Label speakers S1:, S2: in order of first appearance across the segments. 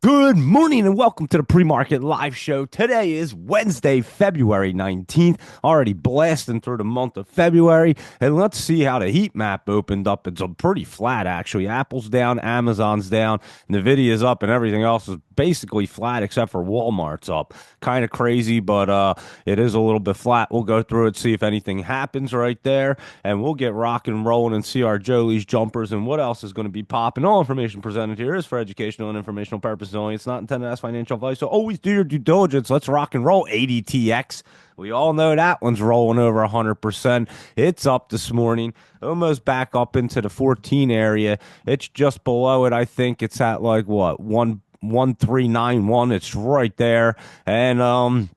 S1: Good morning and welcome to the pre-market live show. Today is Wednesday, February 19th, already blasting through the month of February. And let's see how the heat map opened up. It's a pretty flat, actually. Apple's down, Amazon's down, Nvidia's up, and everything else is basically flat except for Walmart's up. Kind of crazy, but it is a little bit flat. We'll go through it, see if anything happens right there, and we'll get rocking and rolling and see our Jolie's jumpers and what else is going to be popping. All information presented here is for educational and informational purposes only. It's not intended as financial advice, so always do your due diligence. Let's rock and roll. ADTX. We all know that one's rolling over 100%. It's up this morning, almost back up into the 14 area. It's just below it. I think it's at like what, 11391. It's right there. And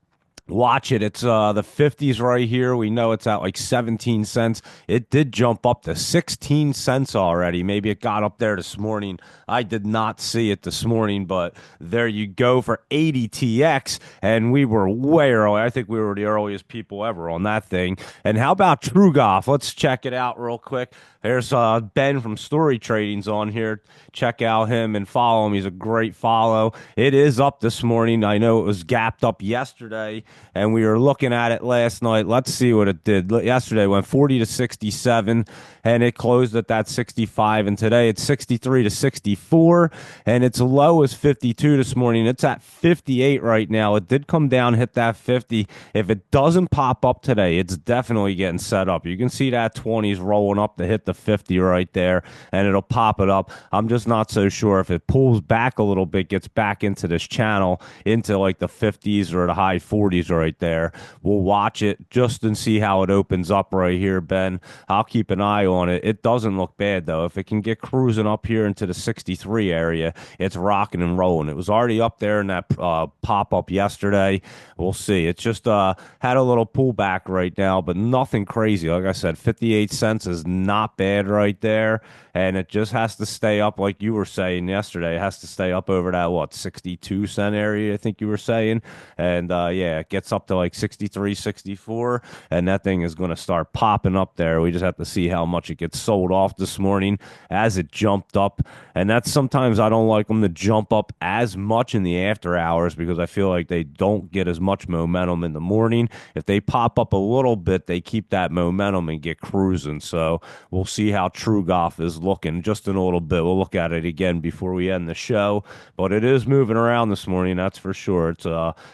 S1: watch it. It's the 50s right here. We know it's at like 17 cents. It did jump up to 16 cents already. Maybe it got up there this morning. I did not see it this morning, but there you go for 80TX. And we were way early. I think we were the earliest people ever on that thing. And how about True Golf? Let's check it out real quick. There's Ben from Story Trading's on here. Check out him and follow him. He's a great follow. It is up this morning. I know it was gapped up yesterday, and we were looking at it last night. Let's see what it did. Yesterday it went 40 to 67, and it closed at that 65. And today it's 63 to 64, and its low is 52 this morning. It's at 58 right now. It did come down, hit that 50. If it doesn't pop up today, it's definitely getting set up. You can see that 20s rolling up to hit the 50 right there, and it'll pop it up. I'm just not so sure if it pulls back a little bit, gets back into this channel into like the 50s or the high 40s right there. We'll watch it just and see how it opens up right here, Ben. I'll keep an eye on it. It doesn't look bad though. If it can get cruising up here into the 63 area, it's rocking and rolling. It was already up there in that pop up yesterday. We'll see. It's just had a little pullback right now, but nothing crazy. Like I said, 58 cents is not bad right there, and it just has to stay up like you were saying yesterday. It has to stay up over that what, 62 cent area, I think you were saying. And yeah, it gets up to like 63, 64, and that thing is going to start popping up there. We just have to see how much it gets sold off this morning as it jumped up. And that's sometimes I don't like them to jump up as much in the after hours because I feel like they don't get as much momentum in the morning. If they pop up a little bit, they keep that momentum and get cruising. So we'll see how True Golf is looking just in a little bit. We'll look at it again before we end the show, but it is moving around this morning, that's for sure. It's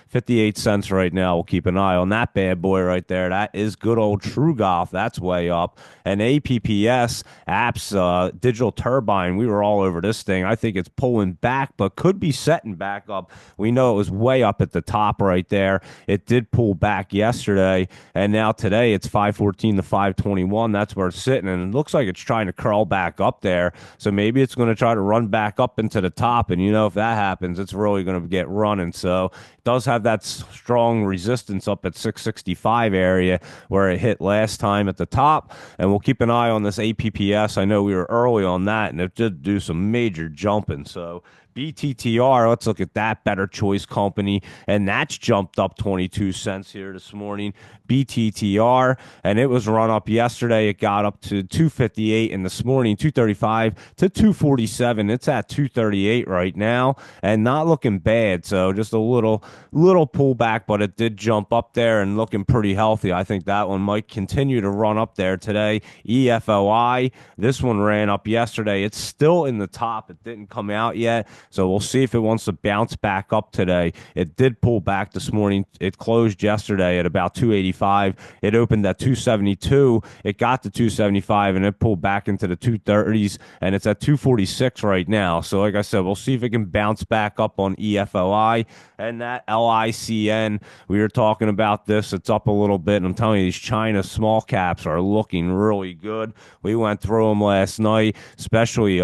S1: 58 cents right now. We'll keep an eye on that bad boy right there. That is good old True Golf. That's way up. And APPS apps, Digital Turbine, we were all over this thing. I think it's pulling back, but could be setting back up. We know it was way up at the top right there. It did pull back yesterday, and now today it's 514 to 521. That's where it's sitting, and it looks like it's trying to curl back up there. So maybe it's going to try to run back up into the top, and you know if that happens, it's really going to get running. So it does have that strong resistance up at 665 area where it hit last time at the top, and we'll keep an eye on this APPS. I know we were early on that, and it did do some major jumping. So BTTR, let's look at that. Better Choice Company, and that's jumped up 22 cents here this morning. BTTR, and it was run up yesterday. It got up to 258, and this morning 235 to 247. It's at 238 right now, and not looking bad. So just a little pullback, but it did jump up there and looking pretty healthy. I think that one might continue to run up there today. EFOI, this one ran up yesterday. It's still in the top. It didn't come out yet. So we'll see if it wants to bounce back up today. It did pull back this morning. It closed yesterday at about 285. It opened at 272. It got to 275 and it pulled back into the 230s, and it's at 246 right now. So like I said, we'll see if it can bounce back up on EFOI. And that LICN, we were talking about this. It's up a little bit, and I'm telling you, these China small caps are looking really good. We went through them last night, especially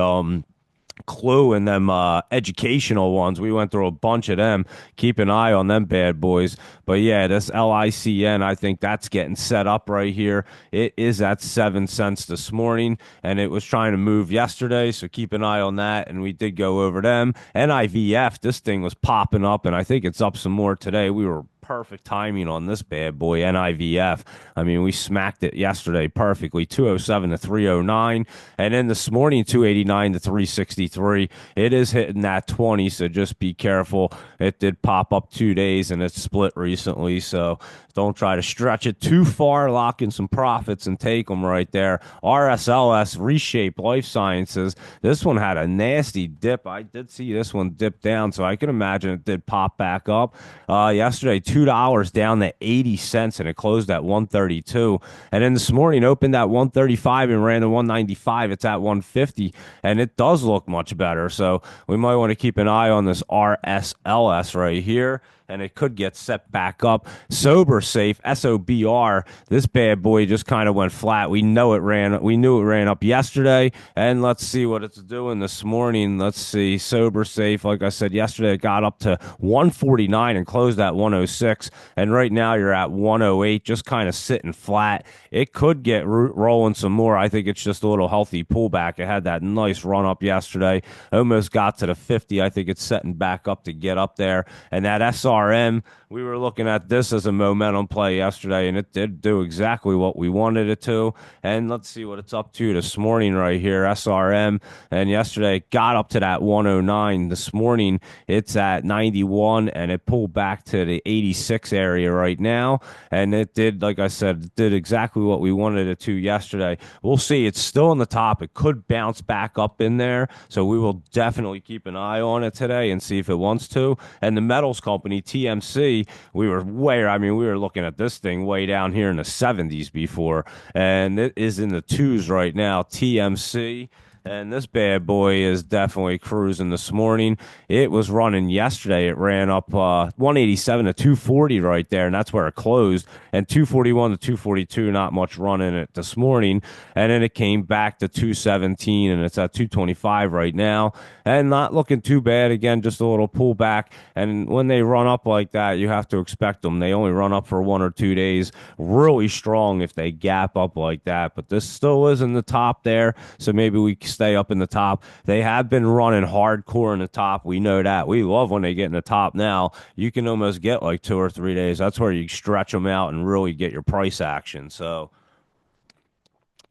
S1: Clue and them educational ones. We went through a bunch of them. Keep an eye on them bad boys. But yeah, this LICN, I think that's getting set up right here. It is at 7 cents this morning, and it was trying to move yesterday, so keep an eye on that. And we did go over them. NIVF, this thing was popping up, and I think it's up some more today. We were perfect timing on this bad boy, NIVF. I mean, we smacked it yesterday perfectly, 207 to 309, and then this morning, 289 to 363. It is hitting that 20, so just be careful. It did pop up 2 days, and it split recently, so don't try to stretch it too far. Lock in some profits and take them right there. RSLS, Reshape Life Sciences. This one had a nasty dip. I did see this one dip down, so I can imagine it did pop back up. Yesterday, $2 down to 80 cents, and it closed at 132. And then this morning, opened at 135 and ran to 195. It's at 150, and it does look much better. So we might want to keep an eye on this RSLS right here, and it could get set back up. Sober Safe, SOBR, this bad boy just kind of went flat. We knew it ran up yesterday, and let's see what it's doing this morning. Let's see. Sober Safe, like I said yesterday, it got up to 149 and closed at 106, and right now you're at 108, just kind of sitting flat. It could get rolling some more. I think it's just a little healthy pullback. It had that nice run up yesterday, almost got to the 50. I think it's setting back up to get up there, and that SRM, we were looking at this as a momentum play yesterday, and it did do exactly what we wanted it to. And let's see what it's up to this morning right here, SRM. And yesterday it got up to that 109. This morning it's at 91, and it pulled back to the 86 area right now. And it did, like I said, it did exactly what we wanted it to yesterday. We'll see. It's still on the top. It could bounce back up in there, so we will definitely keep an eye on it today and see if it wants to. And the metals company, TMC, we were looking at this thing way down here in the 70s before, and it is in the twos right now, TMC. And this bad boy is definitely cruising this morning. It was running yesterday. It ran up 187 to 240 right there, and that's where it closed. And 241 to 242, not much running it this morning. And then it came back to 217, and it's at 225 right now. And not looking too bad. Again, just a little pullback. And when they run up like that, you have to expect them. They only run up for 1 or 2 days. Really strong if they gap up like that. But this still is in the top there, so maybe we stay up in the top. They have been running hardcore in the top. We know that. We love when they get in the top now. You can almost get like 2 or 3 days. That's where you stretch them out and really get your price action. So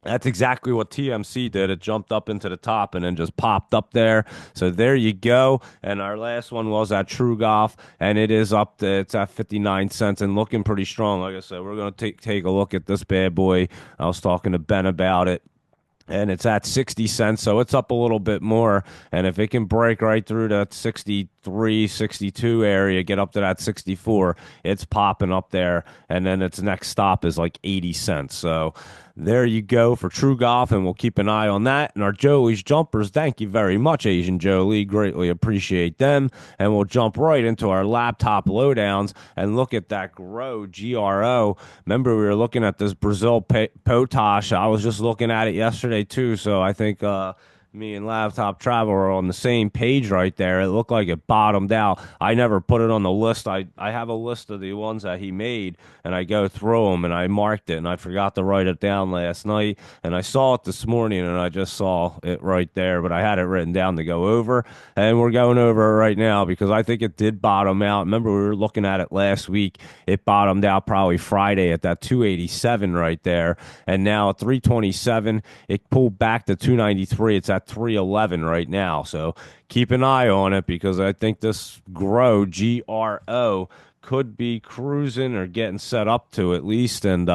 S1: that's exactly what TMC did. It jumped up into the top and then just popped up there. So there you go. And our last one was at True Golf, and it is up to, it's at 59 cents and looking pretty strong. Like I said, we're going to take a look at this bad boy. I was talking to Ben about it, and it's at 60 cents, so it's up a little bit more. And if it can break right through that 63, 62 area, get up to that 64, it's popping up there. And then its next stop is like 80 cents. So there you go for True Golf, and we'll keep an eye on that. And our Joey's Jumpers, thank you very much, Asian Jolie. Greatly appreciate them. And we'll jump right into our laptop lowdowns and look at that GRO, GRO. Remember, we were looking at this Brazil Potash. I was just looking at it yesterday, too. So I think me and Laptop Travel are on the same page right there. It looked like it bottomed out. I never put it on the list. I have a list of the ones that he made, and I go through them, and I marked it, and I forgot to write it down last night, and I saw it this morning, and I just saw it right there, but I had it written down to go over, and we're going over it right now because I think it did bottom out. Remember, we were looking at it last week. It bottomed out probably Friday at that 287 right there, and now at 327, it pulled back to 293. It's at 311 right now. So keep an eye on it because I think this GRO, GRO, could be cruising or getting set up to at least. And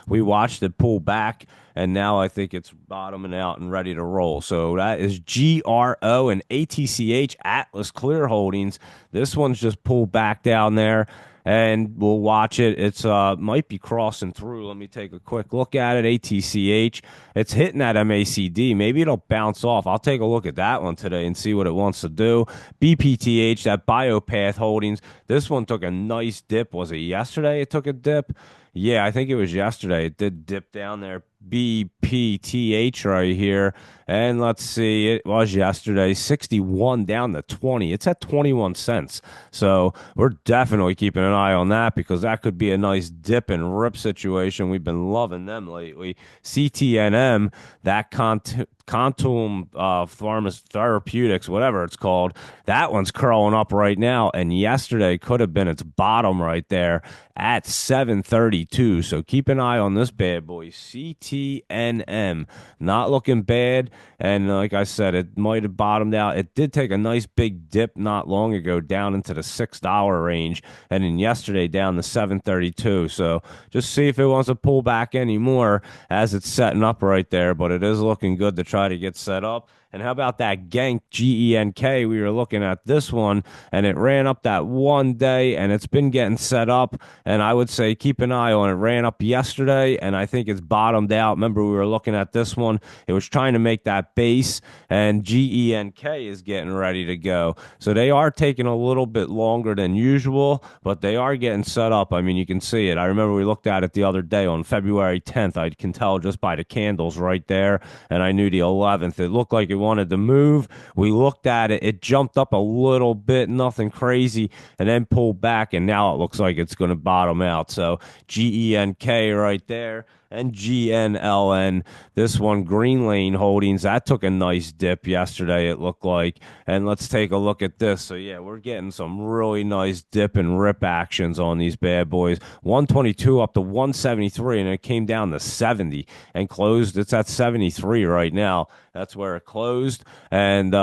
S1: we watched it pull back, and now I think it's bottoming out and ready to roll. So that is GRO and ATCH, Atlas Clear Holdings. This one's just pulled back down there, and we'll watch it. It's might be crossing through. Let me take a quick look at it. ATCH, it's hitting that MACD. Maybe it'll bounce off. I'll take a look at that one today and see what it wants to do. BPTH, that Biopath Holdings, this one took a nice dip. Was it yesterday it took a dip? Yeah, I think it was yesterday. It did dip down there BPTH right here. And let's see, it was yesterday 61 down to 20. It's at 21 cents. So we're definitely keeping an eye on that because that could be a nice dip and rip situation. We've been loving them lately. CTNM, that Quantum Therapeutics, whatever it's called, that one's curling up right now. And yesterday could have been its bottom right there at 732. So keep an eye on this bad boy, CTNM. Not looking bad. And like I said, it might have bottomed out. It did take a nice big dip not long ago down into the $6 range. And then yesterday down to 732. So just see if it wants to pull back anymore as it's setting up right there. But it is looking good to try to get set up. And how about that Genk, GENK? We were looking at this one, and it ran up that one day, and it's been getting set up. And I would say keep an eye on it. It ran up yesterday, and I think it's bottomed out. Remember, we were looking at this one. It was trying to make that base, and GENK is getting ready to go. So they are taking a little bit longer than usual, but they are getting set up. I mean, you can see it. I remember we looked at it the other day on February 10th. I can tell just by the candles right there, and I knew the 11th. It looked like it wanted to move. We looked at it. It jumped up a little bit, nothing crazy, and then pulled back, and now it looks like it's going to bottom out. So GENK right there. And GNLN, this one, Green Lane Holdings, that took a nice dip yesterday, it looked like. And let's take a look at this. So, yeah, we're getting some really nice dip and rip actions on these bad boys. 122 up to 173, and it came down to 70 and closed. It's at 73 right now. That's where it closed. And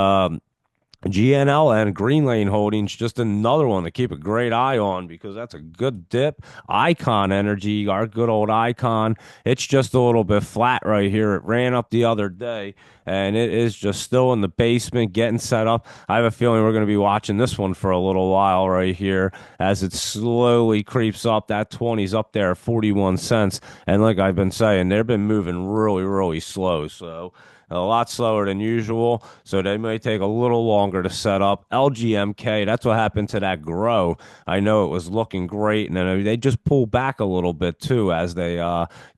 S1: GNL and Green Lane Holdings, just another one to keep a great eye on because that's a good dip. Icon Energy, our good old Icon, it's just a little bit flat right here. It ran up the other day, and it is just still in the basement getting set up. I have a feeling we're going to be watching this one for a little while right here as it slowly creeps up. That 20's up there at 41 cents. And like I've been saying, they've been moving really, really slow. So a lot slower than usual, so they may take a little longer to set up. LGMK, that's what happened to that grow. I know it was looking great, and then they just pull back a little bit too as they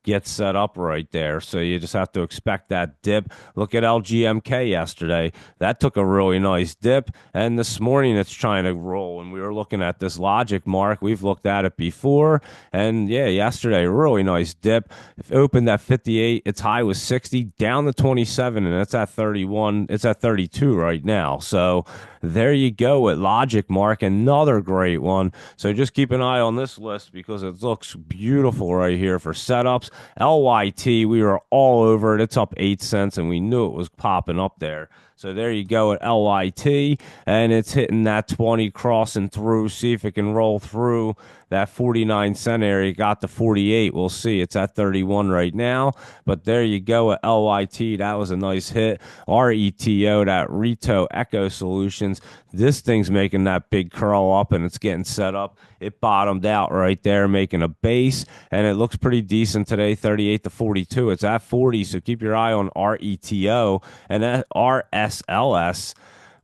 S1: get set up right there. So you just have to expect that dip. Look at LGMK yesterday. That took a really nice dip, and this morning it's trying to roll, and we were looking at this logic mark. We've looked at it before, and yeah, yesterday, really nice dip. It opened at 58. Its high was 60, down to 27. And it's at 31. It's at 32 right now. So there you go with Logic Mark, another great one. So just keep an eye on this list because it looks beautiful right here for setups. LYT, we were all over it. It's up 8 cents, and we knew it was popping up there. So there you go at LYT, and it's hitting that 20, crossing through. See if it can roll through that 49-cent area. Got to 48. We'll see. It's at 31 right now. But there you go at LYT. That was a nice hit. RETO, that Reto Echo Solutions. This thing's making that big curl up, and it's getting set up. It bottomed out right there, making a base, and it looks pretty decent today, 38 to 42. It's at 40, so keep your eye on RETO and that RSLS.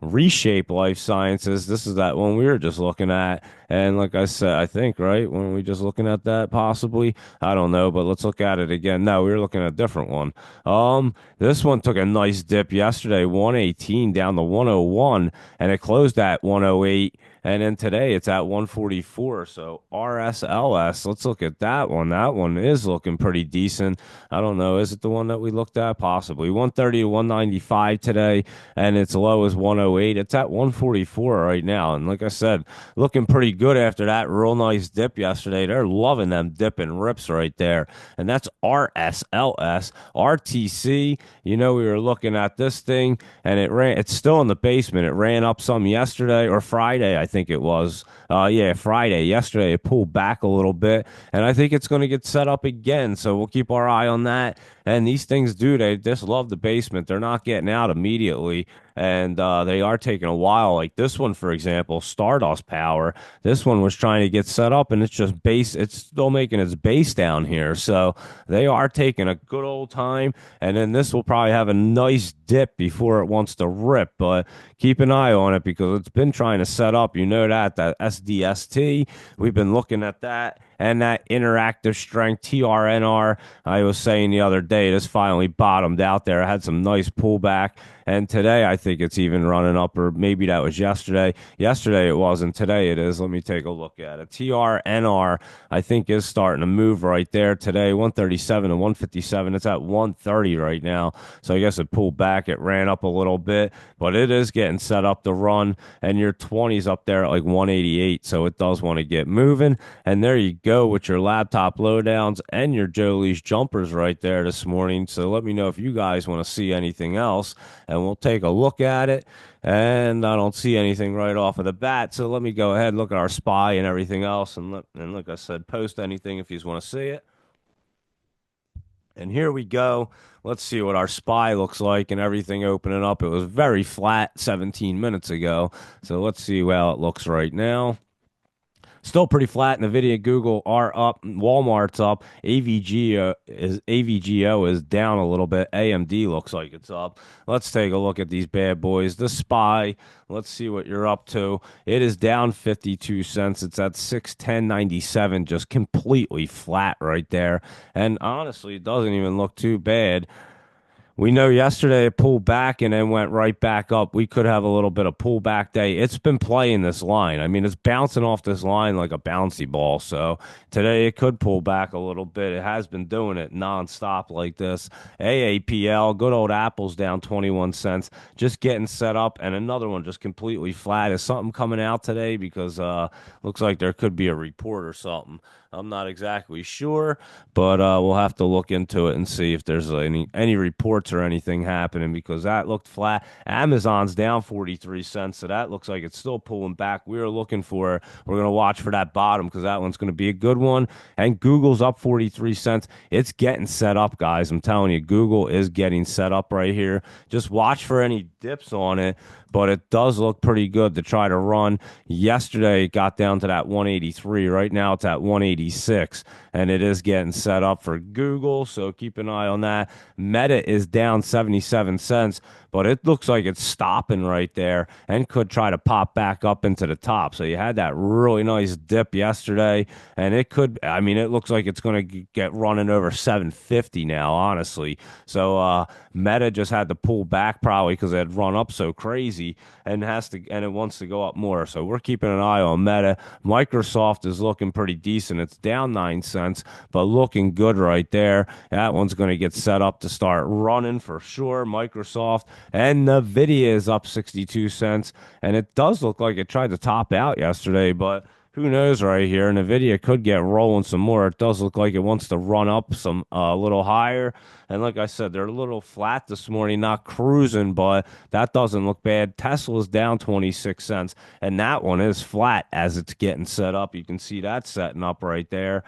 S1: Reshape Life Sciences. This is that one we were just looking at. And like I said, I think, right? When we just looking at that possibly? I don't know, but let's look at it again. No, we were looking at a different one. This one took a nice dip yesterday, 118 down to 101, and it closed at 108. And then today it's at 144. So RSLS, let's look at that one. That one is looking pretty decent. I don't know. Is it the one that we looked at? Possibly. 130 to 195 today, and its low is 108. It's at 144 right now. And like I said, looking pretty good after that real nice dip yesterday. They're loving them dip and rips right there. And that's RSLS. RTC, you know, we were looking at this thing, and it's still in the basement. It ran up some yesterday or Friday, I think it was. Friday. Yesterday, it pulled back a little bit, and I think it's going to get set up again. So we'll keep our eye on that. And these things they just love the basement. They're not getting out immediately, and they are taking a while. Like this one, for example, Stardust Power. This one was trying to get set up, and it's just base. It's still making its base down here. So they are taking a good old time, and then this will probably have a nice dip before it wants to rip. But keep an eye on it because it's been trying to set up. You know that SDST. We've been looking at that. and that interactive strength TRNR. I was saying the other day, this finally bottomed out there. I had some nice pullback. And today, I think it's even running up, or maybe that was yesterday. Yesterday it wasn't. Today it is. Let me take a look at it. TRNR, I think, is starting to move right there today. 137 to 157. It's at 130 right now. So I guess it pulled back. It ran up a little bit, but it is getting set up to run. And your 20's up there at like 188. So it does want to get moving. And there you go with your laptop lowdowns and your Jolie's jumpers right there this morning. So let me know if you guys want to see anything else, and we'll take a look at it. And I don't see anything right off of the bat, so let me go ahead and look at our SPY and everything else, and like I said, post anything if you want to see it. And here we go. Let's see what our SPY looks like and everything opening up. It was very flat 17 minutes ago, so let's see how it looks right now. Still pretty flat. Nvidia and Google are up. Walmart's up. AVGO is down a little bit. AMD looks like it's up. Let's take a look at these bad boys. The SPY, let's see what you're up to. It is down 52 cents. It's at 610.97, just completely flat right there. And honestly, it doesn't even look too bad. We know yesterday it pulled back and then went right back up. We could have a little bit of pullback day. It's been playing this line. I mean, it's bouncing off this line like a bouncy ball. So today it could pull back a little bit. It has been doing it nonstop like this. AAPL, good old Apple's down 21 cents, just getting set up. And another one just completely flat. Is something coming out today? Because looks like there could be a report or something. I'm not exactly sure, but we'll have to look into it and see if there's any reports or anything happening, because that looked flat. Amazon's down 43 cents, so that looks like it's still pulling back. We're going to watch for that bottom, because that one's going to be a good one. And Google's up 43 cents. It's getting set up, guys. I'm telling you, Google is getting set up right here. Just watch for any dips on it, but it does look pretty good to try to run. Yesterday, it got down to that 183. Right now, it's at 186, and it is getting set up for Google, so keep an eye on that. Meta is down 77 cents, but it looks like it's stopping right there and could try to pop back up into the top. So you had that really nice dip yesterday, and it looks like it's going to get running over 750 now, honestly. So Meta just had to pull back probably because it had run up so crazy, and it wants to go up more. So we're keeping an eye on Meta. Microsoft is looking pretty decent. It's down 9 cents, but looking good right there. That one's going to get set up to start running for sure. Microsoft. And Nvidia is up 62 cents, and it does look like it tried to top out yesterday, but who knows right here. Nvidia could get rolling some more. It does look like it wants to run up some a little higher. And like I said, they're a little flat this morning, not cruising, but that doesn't look bad. Tesla's down 26 cents, and that one is flat as it's getting set up. You can see that setting up right there.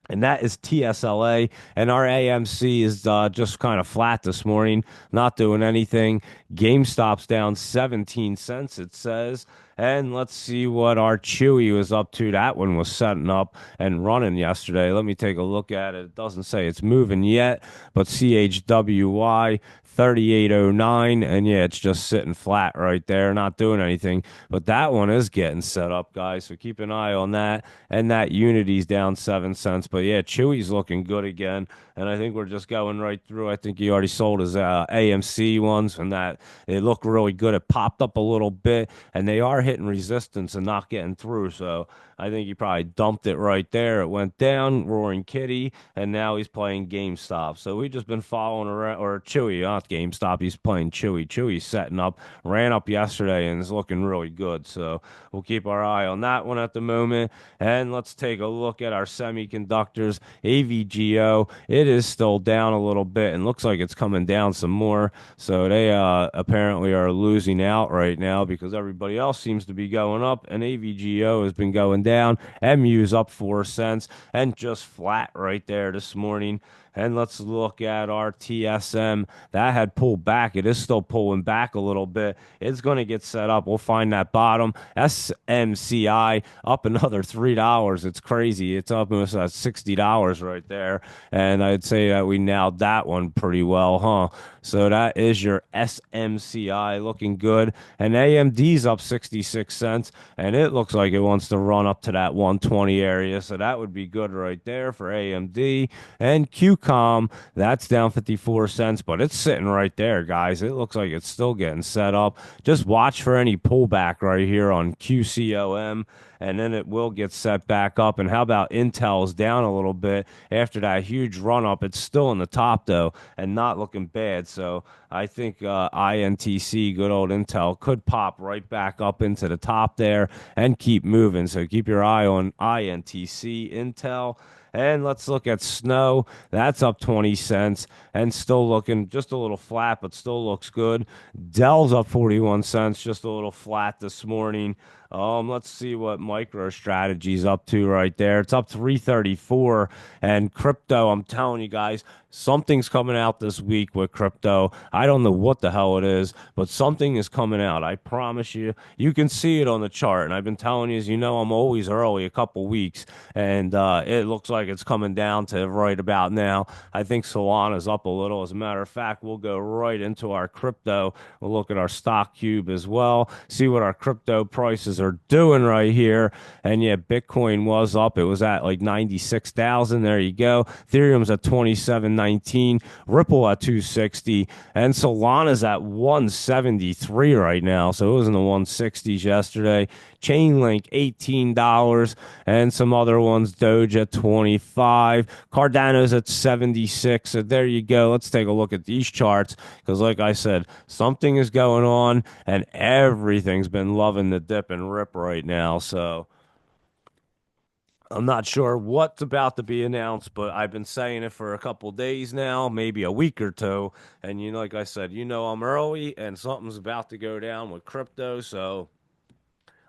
S1: And that is TSLA. And our AMC is just kind of flat this morning, not doing anything. GameStop's down 17 cents, it says. And let's see what our Chewy was up to. That one was setting up and running yesterday. Let me take a look at it. It doesn't say it's moving yet, but CHWY 3809, and yeah, it's just sitting flat right there, not doing anything. But that one is getting set up, guys, so keep an eye on that. And that Unity's down 7 cents, but yeah, Chewy's looking good again, and I think we're just going right through. I think he already sold his AMC ones, and that it looked really good. It popped up a little bit, and they are hitting resistance and not getting through, so I think he probably dumped it right there. It went down, Roaring Kitty, and now he's playing GameStop. So we've just been following around, or Chewy, not GameStop. He's playing Chewy. Chewy's setting up, ran up yesterday, and is looking really good. So we'll keep our eye on that one at the moment. And let's take a look at our semiconductors. AVGO, it is still down a little bit, and looks like it's coming down some more. So they apparently are losing out right now, because everybody else seems to be going up, and AVGO has been going down. MU's up 4 cents and just flat right there this morning. And let's look at our TSM. That had pulled back. It is still pulling back a little bit. It's going to get set up. We'll find that bottom. SMCI up another $3. It's crazy. It's up almost at $60 right there. And I'd say that we nailed that one pretty well, huh? So that is your SMCI looking good. And AMD's up 66 cents. And it looks like it wants to run up to that 120 area. So that would be good right there for AMD. And QCOM, that's down 54 cents, but it's sitting right there, guys. It looks like it's still getting set up. Just watch for any pullback right here on QCOM, and then it will get set back up. And how about Intel's down a little bit after that huge run up? It's still in the top, though, and not looking bad. So I think INTC, good old Intel, could pop right back up into the top there and keep moving. So keep your eye on INTC, Intel. And let's look at Snow. That's up 20 cents and still looking just a little flat, but still looks good. Dell's up 41 cents, just a little flat this morning. Let's see what MicroStrategy's up to right there. It's up 334. And crypto, I'm telling you guys, something's coming out this week with crypto. I don't know what the hell it is, but something is coming out. I promise you. You can see it on the chart. And I've been telling you, as you know, I'm always early, a couple weeks. And it looks like it's coming down to right about now. I think Solana's up a little. As a matter of fact, we'll go right into our crypto. We'll look at our stock cube as well, see what our crypto prices are doing right here. And yeah, Bitcoin was up. It was at like 96,000. There you go. Ethereum's at 27.19. Ripple at 260. And Solana's at 173 right now. So it was in the 160s yesterday. Chainlink $18 and some other ones. Doge at 25. Cardano's at 76. So there you go. Let's take a look at these charts because, like I said, something is going on and everything's been loving the dip and rip right now. So I'm not sure what's about to be announced, but I've been saying it for a couple days now, maybe a week or two. And you know, like I said, you know I'm early and something's about to go down with crypto. So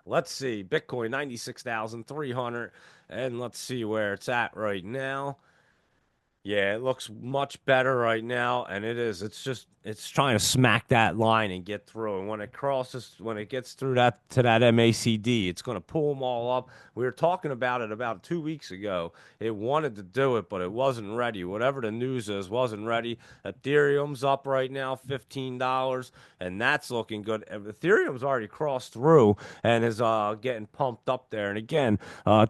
S1: let's see. Bitcoin 96,300 and let's see where it's at right now. Yeah, it looks much better right now, and it is. It's trying to smack that line and get through. And when it gets through that to that MACD, it's going to pull them all up. We were talking about it about 2 weeks ago. It wanted to do it, but it wasn't ready. Whatever the news is, wasn't ready. Ethereum's up right now, $15, and that's looking good. Ethereum's already crossed through and is getting pumped up there. And again,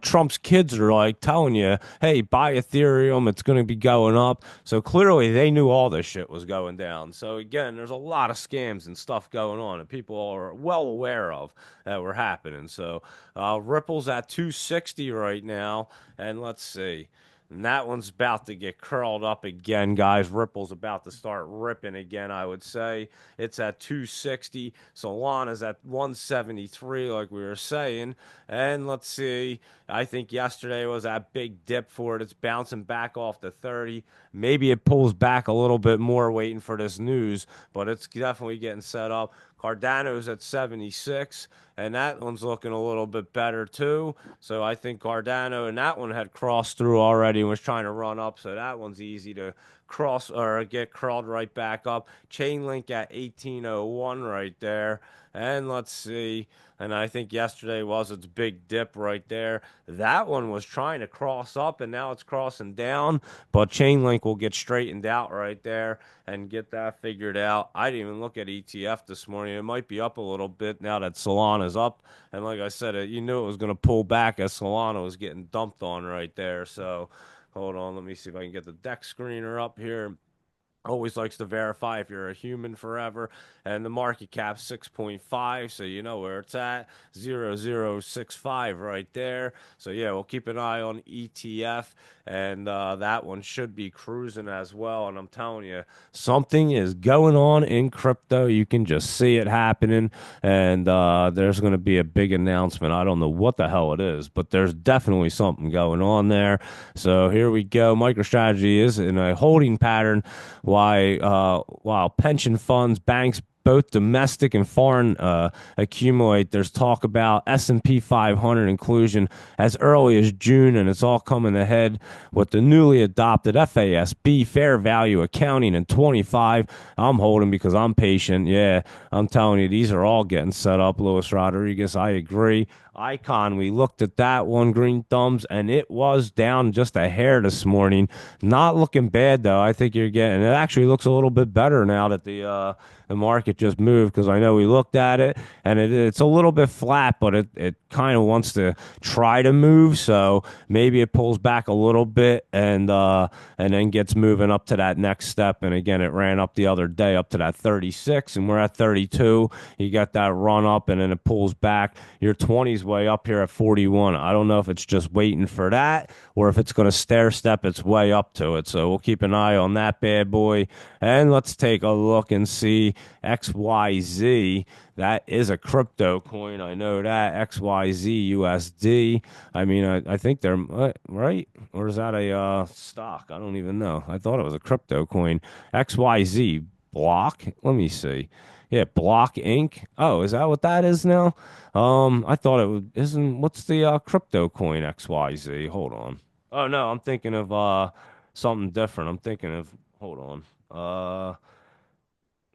S1: Trump's kids are like telling you, "Hey, buy Ethereum. It's going to be going up." So clearly, they knew all this shit was going down. So again, there's a lot of scams and stuff going on, and people are well aware of that were happening. So Ripple's at 260 right now, and let's see. And that one's about to get curled up again, guys. Ripple's about to start ripping again, I would say. It's at 260. Solana's at 173, like we were saying. And let's see. I think yesterday was that big dip for it. It's bouncing back off the 30. Maybe it pulls back a little bit more waiting for this news, but it's definitely getting set up. Cardano's at 76, and that one's looking a little bit better too. So I think Cardano, and that one had crossed through already and was trying to run up. So that one's easy to cross or get curled right back up. Chainlink at 1801 right there. And let's see. And I think yesterday was its big dip right there. That one was trying to cross up and now it's crossing down. But Chainlink will get straightened out right there and get that figured out. I didn't even look at ETF this morning. It might be up a little bit now that Solana's up. And like I said, you knew it was going to pull back as Solana was getting dumped on right there. So hold on. Let me see if I can get the deck screener up here. Always likes to verify if you're a human forever. And the market cap 6.5, so you know where it's at. 0065 right there. So yeah, we'll keep an eye on ETF, and that one should be cruising as well. And I'm telling you, something is going on in crypto. You can just see it happening, and there's going to be a big announcement. I don't know what the hell it is, but there's definitely something going on there. So here we go. MicroStrategy is in a holding pattern while pension funds, banks, both domestic and foreign accumulate. There's talk about S&P 500 inclusion as early as June, and it's all coming ahead with the newly adopted FASB fair value accounting in 25. I'm holding because I'm patient. Yeah, I'm telling you, these are all getting set up. Luis Rodriguez, I agree. Icon, we looked at that one, green thumbs, and it was down just a hair this morning. Not looking bad though. I think you're getting it. Actually looks a little bit better now that the market just moved, because I know we looked at it and it's a little bit flat, but it kind of wants to try to move. So maybe it pulls back a little bit and then gets moving up to that next step. And again, it ran up the other day up to that 36, and we're at 32. You got that run up, and then it pulls back. Your 20s way up here at 41. I don't know if it's just waiting for that or if it's going to stair step its way up to it. So we'll keep an eye on that bad boy. And let's take a look and see XYZ. That is a crypto coin. I know that. XYZ USD. I mean, I think they're right. Or is that a stock? I don't even know. I thought it was a crypto coin. XYZ block. Let me see. Yeah, Block Inc. Oh, is that what that is now? I thought it would, isn't, what's the crypto coin XYZ? Hold on. Oh no, I'm thinking of something different. I'm thinking of, hold on.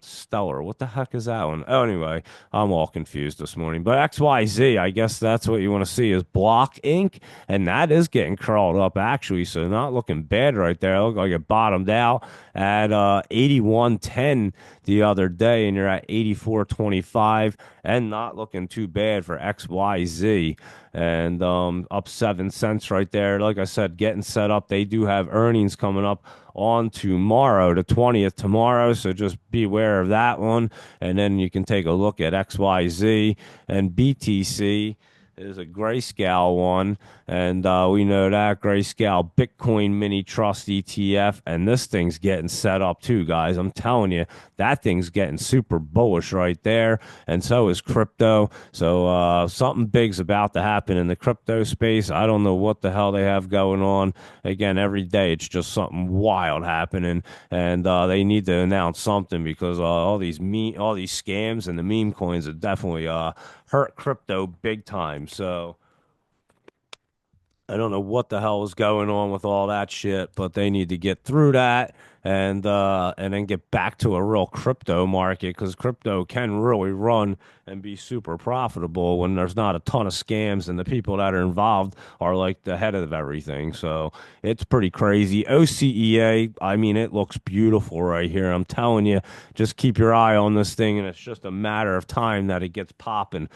S1: Stellar. What the heck is that one? Oh, anyway, I'm all confused this morning. But XYZ, I guess that's what you want to see is Block Inc. And that is getting crawled up actually. So not looking bad right there. It looked like it bottomed out at 81.10 the other day, and you're at 84.25, and not looking too bad for XYZ. And up 7 cents right there. Like I said, getting set up. They do have earnings coming up on tomorrow, the 20th tomorrow. So just be aware of that one. And then you can take a look at XYZ and BTC is a grayscale one. And we know that grayscale Bitcoin mini trust ETF. And this thing's getting set up too, guys. I'm telling you, that thing's getting super bullish right there. And so is crypto. So something big's about to happen in the crypto space. I don't know what the hell they have going on. Again, every day it's just something wild happening. And they need to announce something, because all these scams and the meme coins have definitely hurt crypto big time. So I don't know what the hell is going on with all that shit, but they need to get through that and then get back to a real crypto market, because crypto can really run and be super profitable when there's not a ton of scams and the people that are involved are like the head of everything. So it's pretty crazy. OCEA, I mean, it looks beautiful right here. I'm telling you, just keep your eye on this thing, and it's just a matter of time that it gets popping.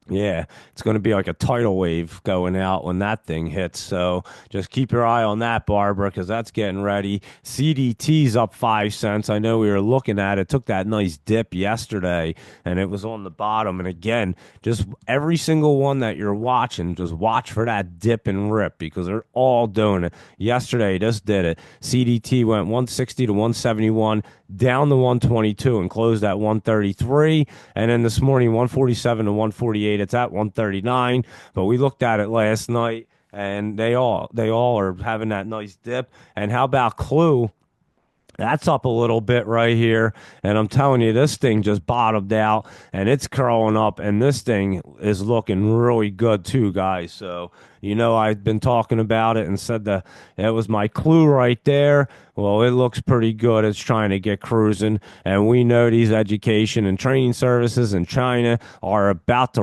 S1: Yeah, it's going to be like a tidal wave going out when that thing hits. So just keep your eye on that, Barbara, because that's getting ready. CDT's up 5 cents. I know we were looking at it. Took that nice dip yesterday, and it was on the bottom. And again, just every single one that you're watching, just watch for that dip and rip, because they're all doing it. Yesterday, just did it. CDT went 160 to 171, down to 122, and closed at 133. And then this morning, 147 to 148. It's at 139. But we looked at it last night, and they all are having that nice dip. And how about Clue? That's up a little bit right here. And I'm telling you, this thing just bottomed out and it's curling up. And this thing is looking really good too, guys. So, I've been talking about it and said that it was my clue right there. Well, it looks pretty good. It's trying to get cruising. And we know these education and training services in China are about to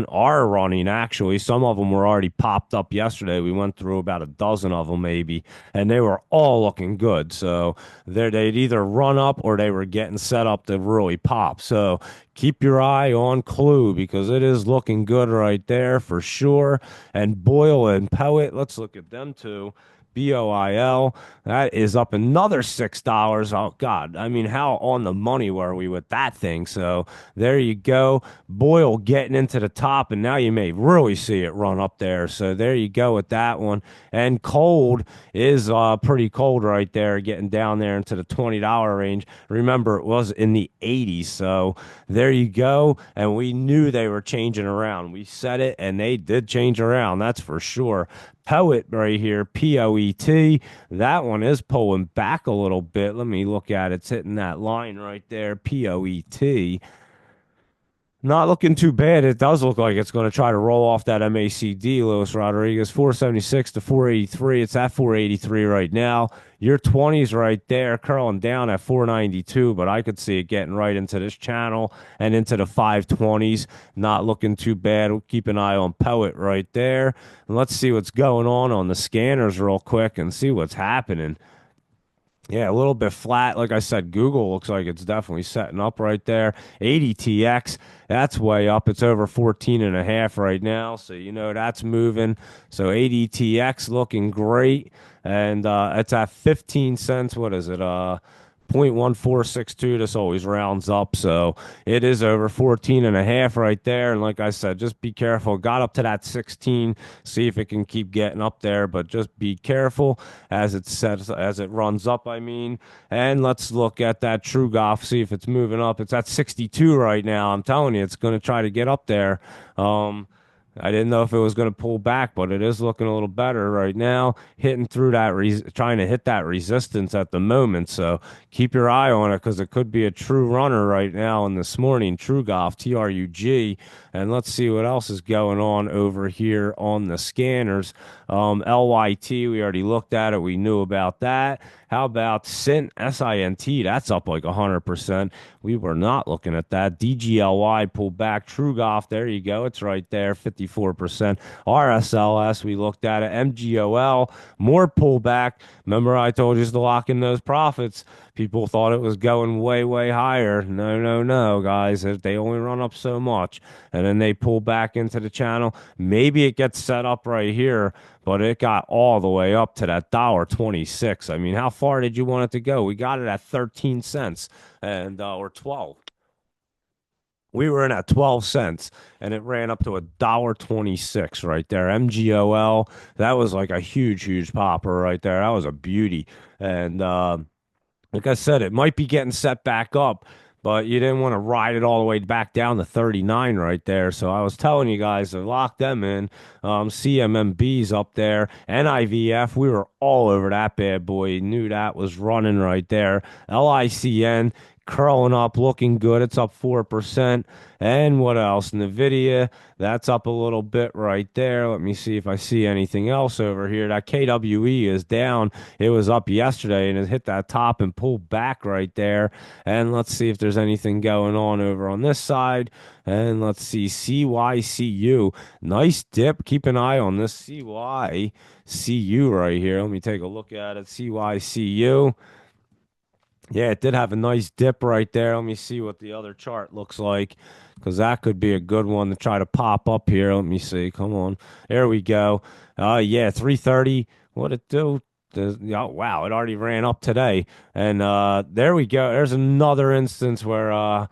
S1: are running actually. Some of them were already popped up yesterday. We went through about a dozen of them maybe, and they were all looking good. So they'd either run up or they were getting set up to really pop. So keep your eye on Clue, because it is looking good right there for sure. And Boyle and Poet, let's look at them too. BOIL, that is up another $6. Oh, God. I mean, how on the money were we with that thing? So there you go. Boyle getting into the top, and now you may really see it run up there. So there you go with that one. And cold is pretty cold right there, getting down there into the $20 range. Remember, it was in the 80s. So there you go. And we knew they were changing around. We said it, and they did change around. That's for sure. Poet right here, Poet. That one is pulling back a little bit. Let me look at it. It's hitting that line right there, Poet. Not looking too bad. It does look like it's going to try to roll off that MACD, Luis Rodriguez, 476 to 483. It's at 483 right now. Your 20's right there, curling down at 492, but I could see it getting right into this channel and into the 520s. Not looking too bad. We'll keep an eye on Poet right there. And let's see what's going on the scanners real quick and see what's happening. Yeah, a little bit flat. Like I said, Google looks like it's definitely setting up right there. 80TX, that's way up. It's over 14 and a half right now. So, that's moving. So 80TX looking great. And it's at 15 cents. What is it? 0.1462. This always rounds up. So it is over 14 and a half right there. And like I said, just be careful. Got up to that 16. See if it can keep getting up there, but just be careful as it sets, as it runs up, I mean. And let's look at that True Golf, see if it's moving up. It's at 62 right now. I'm telling you, it's going to try to get up there. I didn't know if it was going to pull back, but it is looking a little better right now, hitting through that, trying to hit that resistance at the moment. So keep your eye on it because it could be a true runner right now. And this morning, True Golf, TRUG. And let's see what else is going on over here on the scanners. LYT, we already looked at it. We knew about that. How about SINT, SINT? That's up like 100%. We were not looking at that. DGLY pulled back. True Golf, there you go. It's right there, 54%. RSLS, we looked at it. MGOL, more pullback. Remember, I told you to lock in those profits. People thought it was going way, way higher. No, no, no, guys. They only run up so much. And then they pull back into the channel. Maybe it gets set up right here, but it got all the way up to that $1.26. I mean, how far did you want it to go? We got it at 13 cents and or 12. We were in at 12 cents and it ran up to $1.26 right there. MGOL, that was like a huge, huge popper right there. That was a beauty. And like I said, it might be getting set back up, but you didn't want to ride it all the way back down to 39 right there. So I was telling you guys to lock them in. CMMB's up there. NIVF, we were all over that bad boy. Knew that was running right there. LICN, curling up, looking good. It's up 4%. And what else? NVIDIA, that's up a little bit right there. Let me see if I see anything else over here. That KWE is down. It was up yesterday and it hit that top and pulled back right there. And let's see if there's anything going on over on this side. And let's see, CYCU. Nice dip. Keep an eye on this CYCU right here. Let me take a look at it. CYCU. Yeah, it did have a nice dip right there. Let me see what the other chart looks like because that could be a good one to try to pop up here. Let me see. Come on. There we go. Yeah, 330. What it do? Oh, wow, it already ran up today. And there we go. There's another instance where I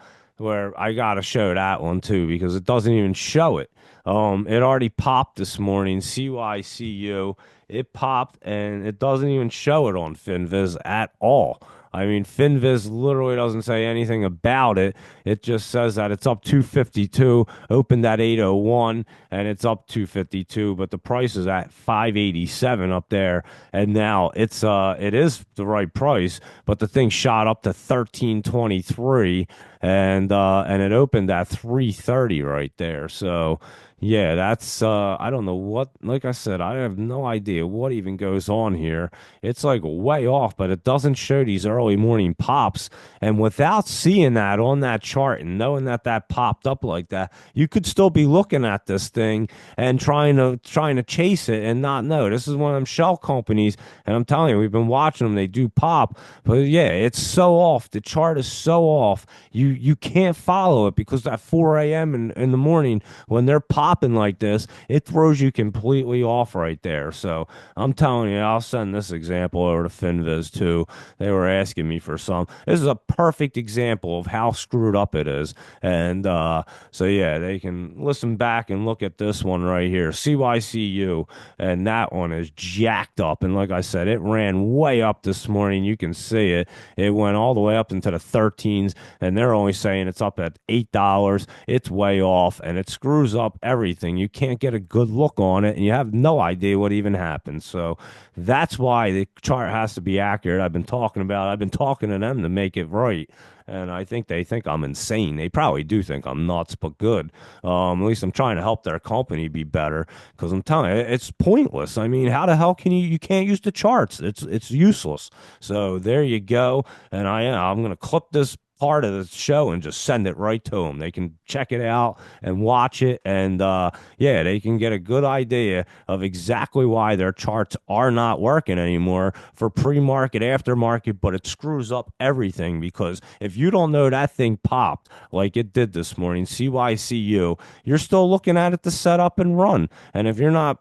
S1: gotta show that one too because it doesn't even show it. It already popped this morning. CYCU. It popped and it doesn't even show it on FinViz at all. I mean, FinViz literally doesn't say anything about it. It just says that it's up 252, opened at 801, and it's up 252, but the price is at 587 up there. And now it is the right price, but the thing shot up to 1323 and it opened at 330 right there. So yeah, that's I don't know what, like I said, I have no idea what even goes on here. It's like way off, but it doesn't show these early morning pops. And without seeing that on that chart and knowing that that popped up like that, you could still be looking at this thing and trying to chase it and not know. This is one of them shell companies, and I'm telling you, we've been watching them. They do pop, but yeah, it's so off. The chart is so off. You can't follow it because at 4 a.m. in the morning when they're popping like this, it throws you completely off right there. So I'm telling you, I'll send this example over to FinViz too. They were asking me for some. This is a perfect example of how screwed up it is. And so yeah, they can listen back and look at this one right here, CYCU, and that one is jacked up. And like I said, it ran way up this morning. You can see it. It went all the way up into the 13s, and they're only saying it's up at $8. It's way off, and it screws up everything everything. You can't get a good look on it, and you have no idea what even happened. So that's why the chart has to be accurate. I've been talking to them to make it right. And I think they think I'm insane. They probably do think I'm nuts, but good. At least I'm trying to help their company be better because I'm telling you, it's pointless. I mean, how the hell can you can't use the charts? It's useless. So there you go. And I'm gonna clip this part of the show and just send it right to them. They can check it out and watch it, and yeah, they can get a good idea of exactly why their charts are not working anymore for pre-market, aftermarket, but it screws up everything because if you don't know that thing popped like it did this morning, CYCU, you're still looking at it to set up and run. And if you don't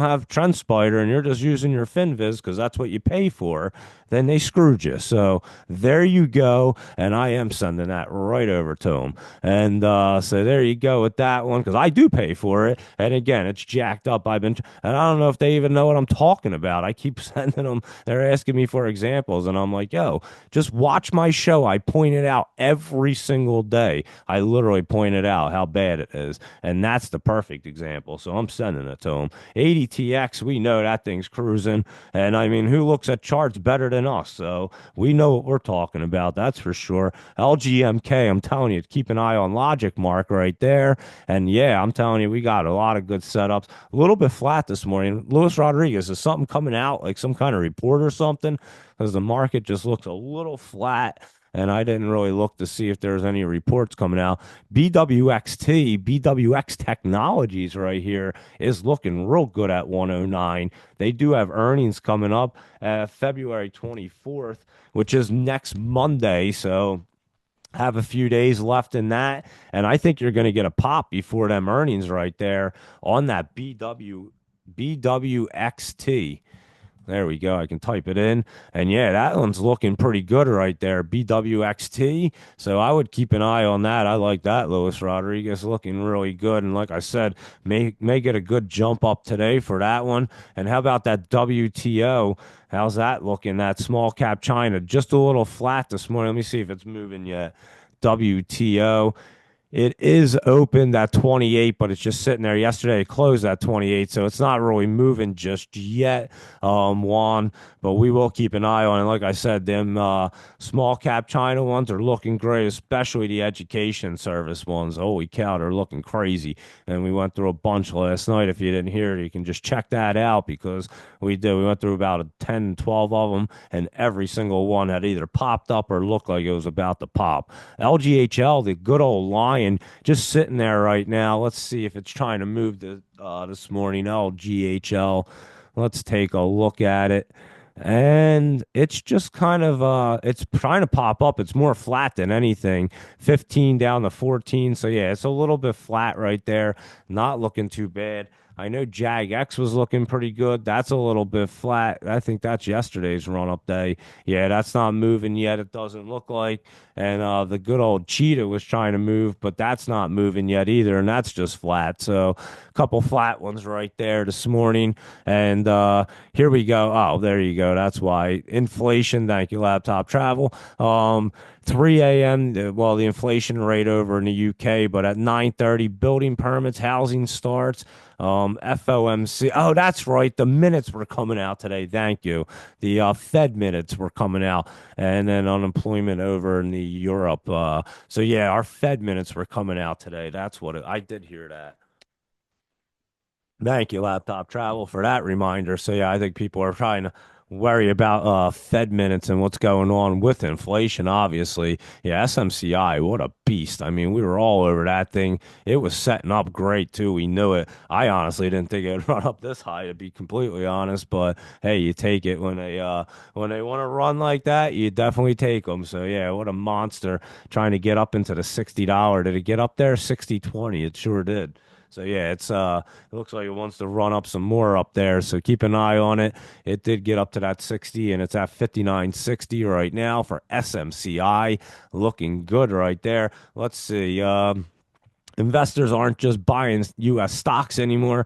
S1: have TrendSpider and you're just using your FinViz because that's what you pay for, then they screwed you. So there you go. And I am sending that right over to them. And so there you go with that one because I do pay for it. And again, it's jacked up. And I don't know if they even know what I'm talking about. I keep sending them, they're asking me for examples. And I'm like, yo, just watch my show. I point it out every single day. I literally pointed out how bad it is. And that's the perfect example. So I'm sending it to them. 80TX, we know that thing's cruising. And I mean, who looks at charts better than us? So we know what we're talking about. That's for sure. LGMK, I'm telling you, keep an eye on Logic Mark right there. And yeah, I'm telling you, we got a lot of good setups. A little bit flat this morning. Luis Rodriguez, is something coming out, like some kind of report or something? Because the market just looks a little flat. And I didn't really look to see if there's any reports coming out. BWX Technologies right here is looking real good at 109. They do have earnings coming up February 24th, which is next Monday. So have a few days left in that. And I think you're going to get a pop before them earnings right there on that BWXT. There we go. I can type it in. And yeah, that one's looking pretty good right there. BWXT. So I would keep an eye on that. I like that. Luis Rodriguez looking really good. And like I said, may get a good jump up today for that one. And how about that WTO? How's that looking? That small cap China. Just a little flat this morning. Let me see if it's moving yet. WTO. It is opened at 28, but it's just sitting there. Yesterday it closed at 28, so it's not really moving just yet, Juan. But we will keep an eye on it. Like I said, them small cap China ones are looking great, especially the education service ones. Holy cow, they're looking crazy. And we went through a bunch last night. If you didn't hear it, you can just check that out because we did. We went through about 10, 12 of them, and every single one had either popped up or looked like it was about to pop. LGHL, the good old lion, just sitting there right now. Let's see if it's trying to move this morning. LGHL. Let's take a look at it. And it's just kind of it's trying to pop up. It's more flat than anything. 15 down to 14. So yeah, it's a little bit flat right there. Not looking too bad. I know JAG-X was looking pretty good. That's a little bit flat. I think that's yesterday's run-up day. Yeah, that's not moving yet. It doesn't look like. And the good old Cheetah was trying to move, but that's not moving yet either, and that's just flat. So a couple flat ones right there this morning. And here we go. Oh, there you go. That's why. Inflation. Thank you, Laptop Travel. 3 a.m. Well, the inflation rate over in the UK, but at 9:30, building permits, housing starts, FOMC. Oh, that's right. The minutes were coming out today. Thank you. The Fed minutes were coming out, and then unemployment over in the Europe. So yeah, our Fed minutes were coming out today. That's what I did hear that. Thank you, Laptop Travel, for that reminder. So yeah, I think people are trying to worry about Fed minutes and what's going on with inflation. Obviously, yeah, SMCI, what a beast! I mean, we were all over that thing. It was setting up great too. We knew it. I honestly didn't think it would run up this high, to be completely honest. But hey, you take it when they want to run like that. You definitely take them. So yeah, what a monster trying to get up into the $60. Did it get up there? 60.20. It sure did. So yeah, it looks like it wants to run up some more up there. So keep an eye on it. It did get up to that 60 and it's at 59.60 right now for SMCI. Looking good right there. Let's see. Investors aren't just buying U.S. stocks anymore.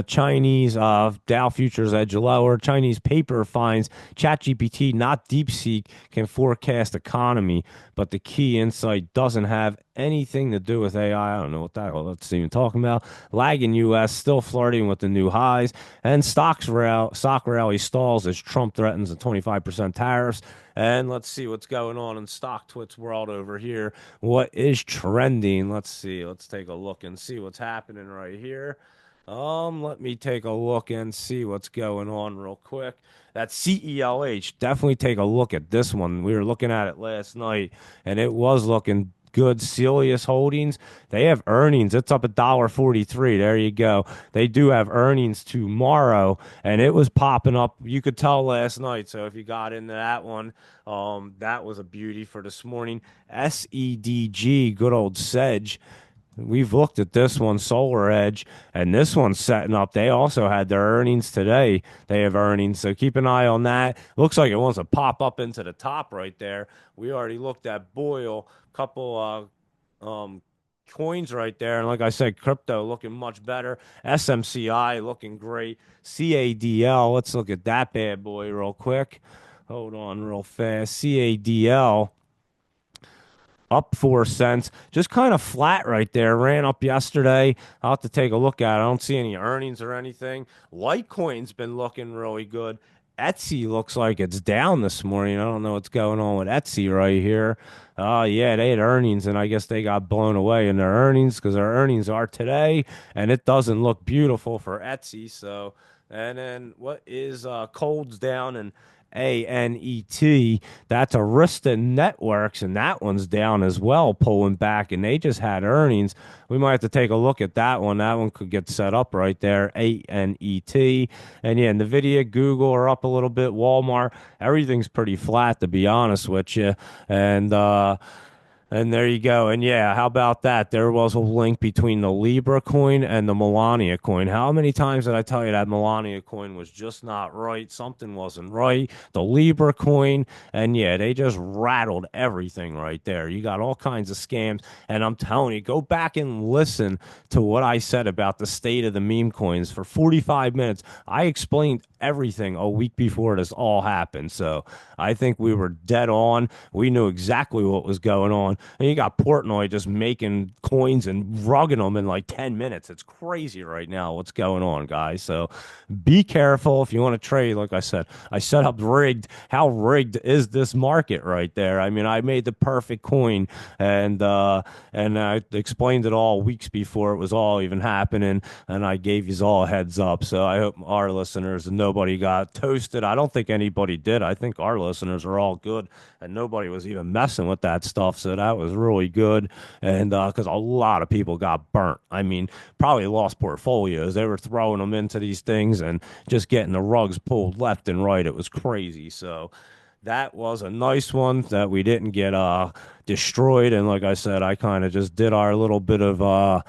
S1: Chinese Dow futures edge lower. Chinese paper finds ChatGPT, not DeepSeek, can forecast economy, but the key insight doesn't have anything to do with AI. I don't know what that's even talking about. Lagging U.S. still flirting with the new highs, and stock rally stalls as Trump threatens the 25% tariffs. And let's see what's going on in stock twits world over here. What is trending? Let's see. Let's take a look and see what's happening right here. Let me take a look and see what's going on real quick. That CELH, definitely take a look at this one. We were looking at it last night, and it was looking good. Celius Holdings, they have earnings. It's up $1.43. There you go. They do have earnings tomorrow, and it was popping up. You could tell last night. So if you got into that one, that was a beauty for this morning. SEDG, good old Sedge. We've looked at this one, Solar Edge, and this one's setting up. They also had their earnings today. They have earnings, so keep an eye on that. Looks like it wants to pop up into the top right there. We already looked at Boyle, couple coins right there, and like I said, crypto looking much better. SMCI looking great. CADL, let's look at that bad boy real quick. Hold on, real fast. CADL up 4 cents, just kind of flat right there. Ran up yesterday. I'll have to take a look at it. I don't see any earnings or anything. Litecoin's been looking really good. Etsy looks like it's down this morning. I don't know what's going on with Etsy right here. Yeah, they had earnings, and I guess they got blown away in their earnings because their earnings are today, and it doesn't look beautiful for Etsy. So, and then what is Cold's down and ANET. That's Arista Networks, and that one's down as well, pulling back, and they just had earnings. We might have to take a look at that one. That one could get set up right there, ANET. And yeah, NVIDIA, Google are up a little bit, Walmart, everything's pretty flat, to be honest with you. And there you go. And yeah, how about that? There was a link between the Libra coin and the Melania coin. How many times did I tell you that Melania coin was just not right? Something wasn't right. The Libra coin, and yeah, they just rattled everything right there. You got all kinds of scams. And I'm telling you, go back and listen to what I said about the state of the meme coins for 45 minutes. I explained everything a week before this all happened. So I think we were dead on. We knew exactly what was going on. And you got Portnoy just making coins and rugging them in like 10 minutes. It's crazy right now what's going on, guys. So be careful if you want to trade. Like I said, I set up rigged. How rigged is this market right there? I mean, I made the perfect coin, and I explained it all weeks before it was all even happening, and I gave you all a heads up. So I hope our listeners, nobody got toasted. I don't think anybody did. I think our listeners are all good, and nobody was even messing with that stuff. So that was really good. And because a lot of people got burnt. I mean, probably lost portfolios. They were throwing them into these things and just getting the rugs pulled left and right. It was crazy. So that was a nice one that we didn't get destroyed. And like I said, I kind of just did our little bit of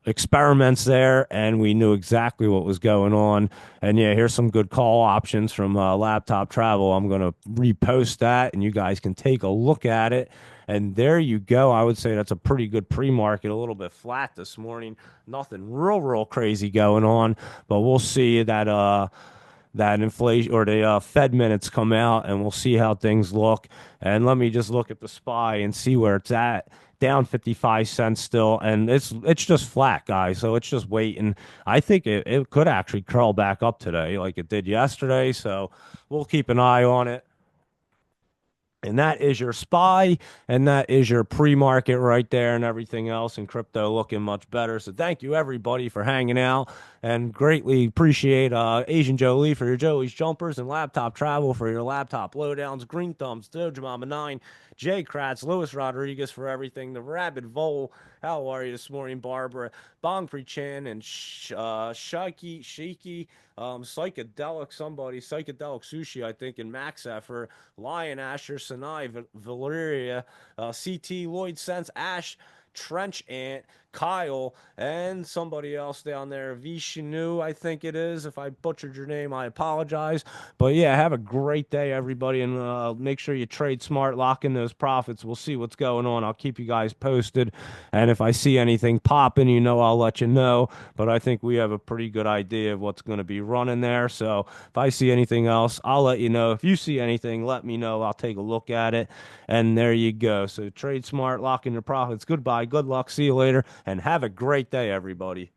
S1: experiments there, and we knew exactly what was going on. And yeah, here's some good call options from Laptop Travel. I'm going to repost that, and you guys can take a look at it. And there you go. I would say that's a pretty good pre-market. A little bit flat this morning. Nothing real crazy going on, but we'll see that inflation or the Fed minutes come out, and we'll see how things look. And let me just look at the SPY and see where it's at. Down 55 cents still, and it's just flat, guys. So it's just waiting. I think it could actually curl back up today, like it did yesterday. So we'll keep an eye on it. And that is your SPY, and that is your pre-market right there, and everything else in crypto looking much better. So thank you everybody for hanging out, and greatly appreciate Asian Jolie for your Jolie's jumpers, and Laptop Travel for your laptop lowdowns. Green Thumbs, Doja Mama 9, Jay Kratz, Louis Rodriguez for everything. The Rabid Vole, how are you this morning, Barbara? Bong Pri Chan and Shiki, Psychedelic, somebody, Psychedelic Sushi, I think, and Max Effort, Lion Asher, Sinai, Valeria, CT, Lloyd Sense, Ash, Trench Ant, Kyle, and somebody else down there, Vishnu, I think it is. If I butchered your name, I apologize. But yeah, have a great day, everybody, and make sure you trade smart, lock in those profits. We'll see what's going on. I'll keep you guys posted. And if I see anything popping, I'll let you know. But I think we have a pretty good idea of what's going to be running there. So if I see anything else, I'll let you know. If you see anything, let me know. I'll take a look at it. And there you go. So trade smart, lock in your profits. Goodbye. Good luck. See you later. And have a great day, everybody.